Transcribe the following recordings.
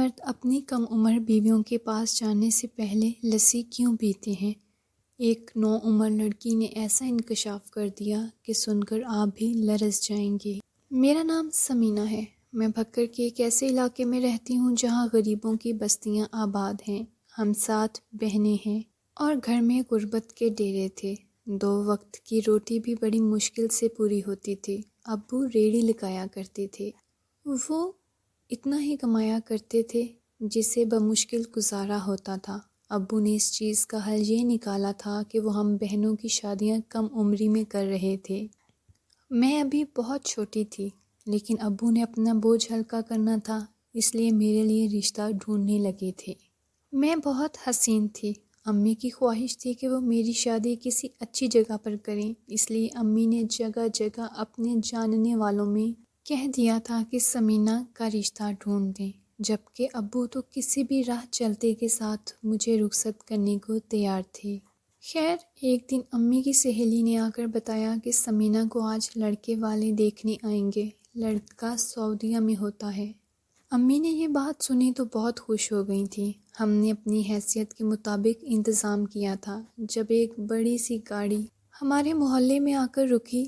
مرد اپنی کم عمر بیویوں کے پاس جانے سے پہلے لسی کیوں پیتے ہیں؟ ایک نوعمر لڑکی نے ایسا انکشاف کر دیا کہ سن کر آپ بھی لرز جائیں گے۔ میرا نام سمینہ ہے۔ میں بھکر کے ایک ایسے علاقے میں رہتی ہوں جہاں غریبوں کی بستیاں آباد ہیں۔ ہم 7 بہنیں ہیں اور گھر میں غربت کے ڈیرے تھے۔ 2 وقت کی روٹی بھی بڑی مشکل سے پوری ہوتی تھی۔ ابو ریڑھی لگایا کرتے تھے۔ وہ اتنا ہی کمایا کرتے تھے جسے بمشکل گزارا ہوتا تھا۔ ابو نے اس چیز کا حل یہ نکالا تھا کہ وہ ہم بہنوں کی شادیاں کم عمری میں کر رہے تھے۔ میں ابھی بہت چھوٹی تھی، لیکن ابو نے اپنا بوجھ ہلکا کرنا تھا، اس لیے میرے لیے رشتہ ڈھونڈنے لگے تھے۔ میں بہت حسین تھی۔ امی کی خواہش تھی کہ وہ میری شادی کسی اچھی جگہ پر کریں، اس لیے امی نے جگہ جگہ اپنے جاننے والوں میں کہہ دیا تھا کہ سمینہ کا رشتہ ڈھونڈ دیں، جبکہ ابو تو کسی بھی راہ چلتے کے ساتھ مجھے رخصت کرنے کو تیار تھے۔ خیر، ایک دن امی کی سہیلی نے آ کر بتایا کہ سمینہ کو آج لڑکے والے دیکھنے آئیں گے، لڑکا سعودیہ میں ہوتا ہے۔ امی نے یہ بات سنی تو بہت خوش ہو گئی تھیں۔ ہم نے اپنی حیثیت کے مطابق انتظام کیا تھا۔ جب ایک بڑی سی گاڑی ہمارے محلے میں آ کر رکی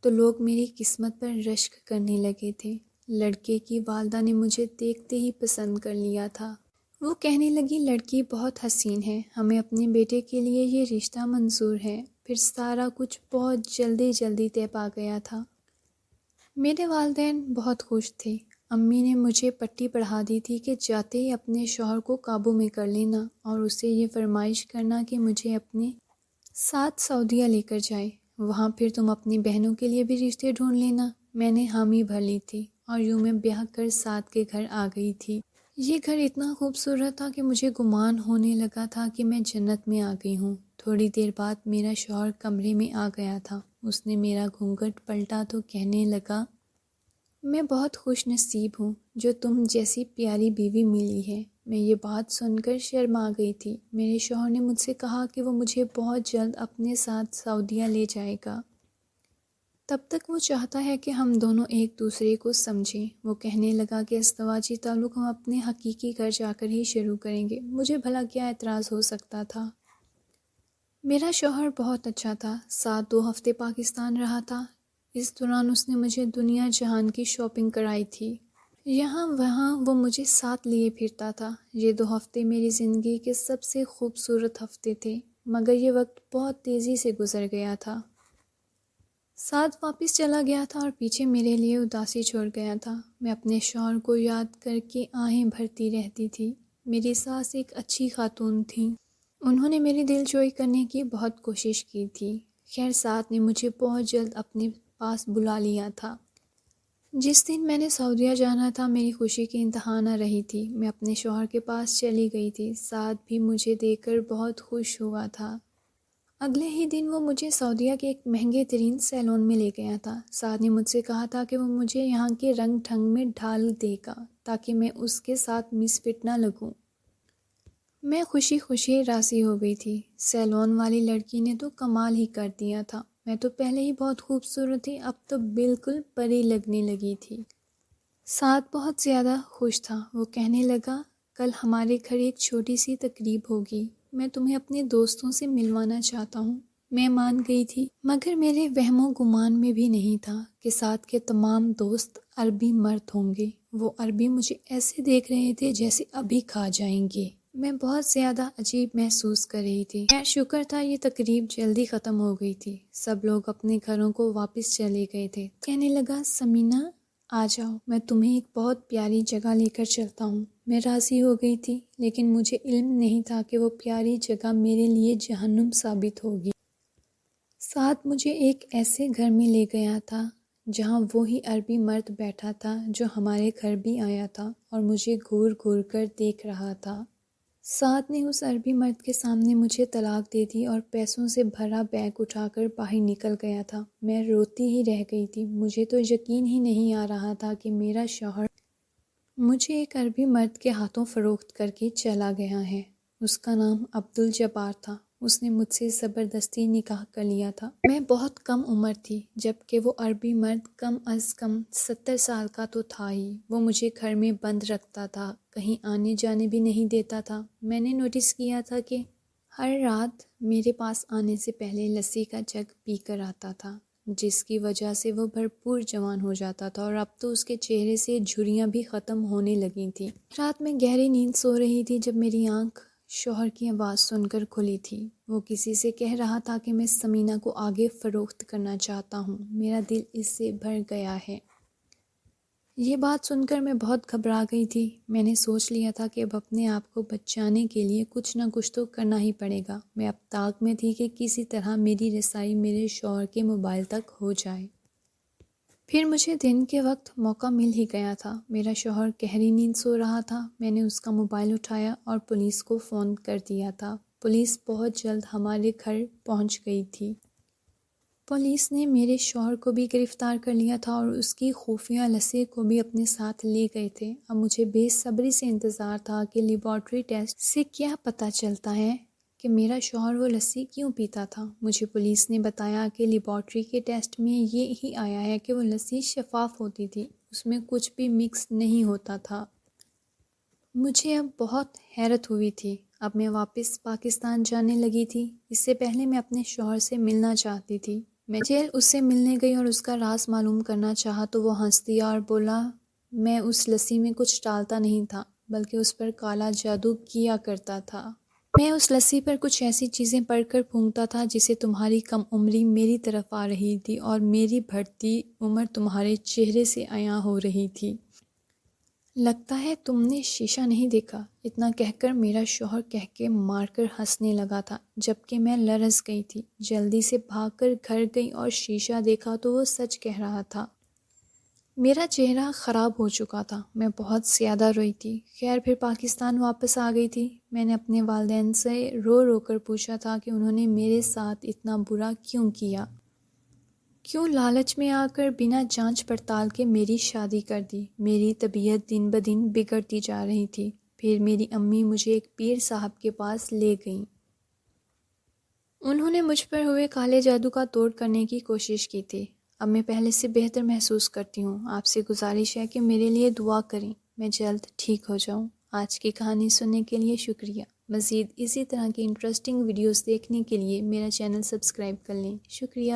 تو لوگ میری قسمت پر رشک کرنے لگے تھے۔ لڑکے کی والدہ نے مجھے دیکھتے ہی پسند کر لیا تھا۔ وہ کہنے لگی لڑکی بہت حسین ہے، ہمیں اپنے بیٹے کے لیے یہ رشتہ منظور ہے۔ پھر سارا کچھ بہت جلدی طے پا گیا تھا۔ میرے والدین بہت خوش تھے۔ امی نے مجھے پٹی پڑھا دی تھی کہ جاتے ہی اپنے شوہر کو قابو میں کر لینا اور اسے یہ فرمائش کرنا کہ مجھے اپنے ساتھ سعودیہ لے کر جائے، وہاں پھر تم اپنی بہنوں کے لیے بھی رشتے ڈھونڈ لینا۔ میں نے حامی بھر لی تھی اور یوں میں بیاہ کر سعد کے گھر آ گئی تھی۔ یہ گھر اتنا خوبصورت تھا کہ مجھے گمان ہونے لگا تھا کہ میں جنت میں آ گئی ہوں۔ تھوڑی دیر بعد میرا شوہر کمرے میں آ گیا تھا۔ اس نے میرا گھونگھٹ پلٹا تو کہنے لگا، میں بہت خوش نصیب ہوں جو تم جیسی پیاری بیوی ملی ہے۔ میں یہ بات سن کر شرما گئی تھی۔ میرے شوہر نے مجھ سے کہا کہ وہ مجھے بہت جلد اپنے ساتھ سعودیہ لے جائے گا۔ تب تک وہ چاہتا ہے کہ ہم دونوں ایک دوسرے کو سمجھیں۔ وہ کہنے لگا کہ ازدواجی تعلق ہم اپنے حقیقی گھر جا کر ہی شروع کریں گے۔ مجھے بھلا کیا اعتراض ہو سکتا تھا؟ میرا شوہر بہت اچھا تھا۔ سعد 2 ہفتے پاکستان رہا تھا۔ اس دوران اس نے مجھے دنیا جہان کی شاپنگ کرائی تھی۔ یہاں وہاں وہ مجھے ساتھ لیے پھرتا تھا۔ یہ 2 ہفتے میری زندگی کے سب سے خوبصورت ہفتے تھے، مگر یہ وقت بہت تیزی سے گزر گیا تھا۔ سعد واپس چلا گیا تھا اور پیچھے میرے لیے اداسی چھوڑ گیا تھا۔ میں اپنے شوہر کو یاد کر کے آہیں بھرتی رہتی تھی۔ میری ساس ایک اچھی خاتون تھیں۔ انہوں نے میری دل جوئی کرنے کی بہت کوشش کی تھی۔ خیر، سعد نے مجھے بہت جلد اپنے پاس بلا لیا تھا۔ جس دن میں نے سعودیہ جانا تھا میری خوشی کی انتہا نہ رہی تھی۔ میں اپنے شوہر کے پاس چلی گئی تھی۔ سعد بھی مجھے دیکھ کر بہت خوش ہوا تھا۔ اگلے ہی دن وہ مجھے سعودیہ کے ایک مہنگے ترین سیلون میں لے گیا تھا۔ سعد نے مجھ سے کہا تھا کہ وہ مجھے یہاں کے رنگ ڈھنگ میں ڈھال دے گا تاکہ میں اس کے ساتھ مس فٹ نہ لگوں۔ میں خوشی خوشی راضی ہو گئی تھی۔ سیلون والی لڑکی نے تو کمال ہی کر دیا تھا۔ میں تو پہلے ہی بہت خوبصورت تھی، اب تو بالکل پری لگنے لگی تھی۔ سعد بہت زیادہ خوش تھا۔ وہ کہنے لگا، کل ہمارے گھر ایک چھوٹی سی تقریب ہوگی، میں تمہیں اپنے دوستوں سے ملوانا چاہتا ہوں۔ میں مان گئی تھی، مگر میرے وہم و گمان میں بھی نہیں تھا کہ سعد کے تمام دوست عربی مرد ہوں گے۔ وہ عربی مجھے ایسے دیکھ رہے تھے جیسے ابھی کھا جائیں گے۔ میں بہت زیادہ عجیب محسوس کر رہی تھی۔ خیر، شکر تھا یہ تقریب جلدی ختم ہو گئی تھی۔ سب لوگ اپنے گھروں کو واپس چلے گئے تھے۔ کہنے لگا، سمینہ آ جاؤ، میں تمہیں ایک بہت پیاری جگہ لے کر چلتا ہوں۔ میں راضی ہو گئی تھی، لیکن مجھے علم نہیں تھا کہ وہ پیاری جگہ میرے لیے جہنم ثابت ہوگی۔ سعد مجھے ایک ایسے گھر میں لے گیا تھا جہاں وہی عربی مرد بیٹھا تھا جو ہمارے گھر بھی آیا تھا اور مجھے گھور گھور کر دیکھ رہا تھا۔ سعد نے اس عربی مرد کے سامنے مجھے طلاق دے دی اور پیسوں سے بھرا بیگ اٹھا کر باہر نکل گیا تھا۔ میں روتی ہی رہ گئی تھی۔ مجھے تو یقین ہی نہیں آ رہا تھا کہ میرا شوہر مجھے ایک عربی مرد کے ہاتھوں فروخت کر کے چلا گیا ہے۔ اس کا نام عبدالجبار تھا۔ اس نے مجھ سے زبردستی نکاح کر لیا تھا۔ میں بہت کم عمر تھی جبکہ وہ عربی مرد کم از کم 70 سال کا تو تھا ہی۔ وہ مجھے گھر میں بند رکھتا تھا، کہیں آنے جانے بھی نہیں دیتا تھا۔ میں نے نوٹس کیا تھا کہ ہر رات میرے پاس آنے سے پہلے لسی کا جگ پی کر آتا تھا، جس کی وجہ سے وہ بھرپور جوان ہو جاتا تھا، اور اب تو اس کے چہرے سے جھریاں بھی ختم ہونے لگی تھیں۔ رات میں گہری نیند سو رہی تھی جب میری آنکھ شوہر کی آواز سن کر کھلی تھی۔ وہ کسی سے کہہ رہا تھا کہ میں سمینہ کو آگے فروخت کرنا چاہتا ہوں، میرا دل اس سے بھر گیا ہے۔ یہ بات سن کر میں بہت گھبرا گئی تھی۔ میں نے سوچ لیا تھا کہ اب اپنے آپ کو بچانے کے لیے کچھ نہ کچھ تو کرنا ہی پڑے گا۔ میں اب طاق میں تھی کہ کسی طرح میری رسائی میرے شوہر کے موبائل تک ہو جائے۔ پھر مجھے دن کے وقت موقع مل ہی گیا تھا۔ میرا شوہر گہری نیند سو رہا تھا۔ میں نے اس کا موبائل اٹھایا اور پولیس کو فون کر دیا تھا۔ پولیس بہت جلد ہمارے گھر پہنچ گئی تھی۔ پولیس نے میرے شوہر کو بھی گرفتار کر لیا تھا اور اس کی خفیہ لسی کو بھی اپنے ساتھ لے گئے تھے۔ اب مجھے بے صبری سے انتظار تھا کہ لیبارٹری ٹیسٹ سے کیا پتہ چلتا ہے کہ میرا شوہر وہ لسی کیوں پیتا تھا۔ مجھے پولیس نے بتایا کہ لیبارٹری کے ٹیسٹ میں یہ ہی آیا ہے کہ وہ لسی شفاف ہوتی تھی، اس میں کچھ بھی مکس نہیں ہوتا تھا۔ مجھے اب بہت حیرت ہوئی تھی۔ اب میں واپس پاکستان جانے لگی تھی۔ اس سے پہلے میں اپنے شوہر سے ملنا چاہتی تھی۔ میں جیل اس سے ملنے گئی اور اس کا راز معلوم کرنا چاہا تو وہ ہنس دیا اور بولا میں اس لسی میں کچھ ڈالتا نہیں تھا بلکہ اس پر کالا جادو کیا کرتا تھا۔ میں اس لسی پر کچھ ایسی چیزیں پڑھ کر پھونکتا تھا جس سے تمہاری کم عمری میری طرف آ رہی تھی اور میری بڑھتی عمر تمہارے چہرے سے عیاں ہو رہی تھی۔ لگتا ہے تم نے شیشہ نہیں دیکھا، اتنا کہہ کر میرا شوہر کہہ کے مار کر ہنسنے لگا تھا، جبکہ میں لرز گئی تھی۔ جلدی سے بھاگ کر گھر گئی اور شیشہ دیکھا تو وہ سچ کہہ رہا تھا۔ میرا چہرہ خراب ہو چکا تھا، میں بہت زیادہ روئی تھی۔ خیر پھر پاکستان واپس آ گئی تھی۔ میں نے اپنے والدین سے رو رو کر پوچھا تھا کہ انہوں نے میرے ساتھ اتنا برا کیوں کیا، کیوں لالچ میں آ کر بنا جانچ پڑتال کے میری شادی کر دی۔ میری طبیعت دن بدن بگڑتی جا رہی تھی۔ پھر میری امی مجھے ایک پیر صاحب کے پاس لے گئیں۔ انہوں نے مجھ پر ہوئے کالے جادو کا توڑ کرنے کی کوشش کی تھی۔ اب میں پہلے سے بہتر محسوس کرتی ہوں۔ آپ سے گزارش ہے کہ میرے لیے دعا کریں، میں جلد ٹھیک ہو جاؤں۔ آج کی کہانی سننے کے لیے شکریہ۔ مزید اسی طرح کی انٹرسٹنگ ویڈیوز دیکھنے کے لیے میرا چینل سبسکرائب کر لیں۔ شکریہ۔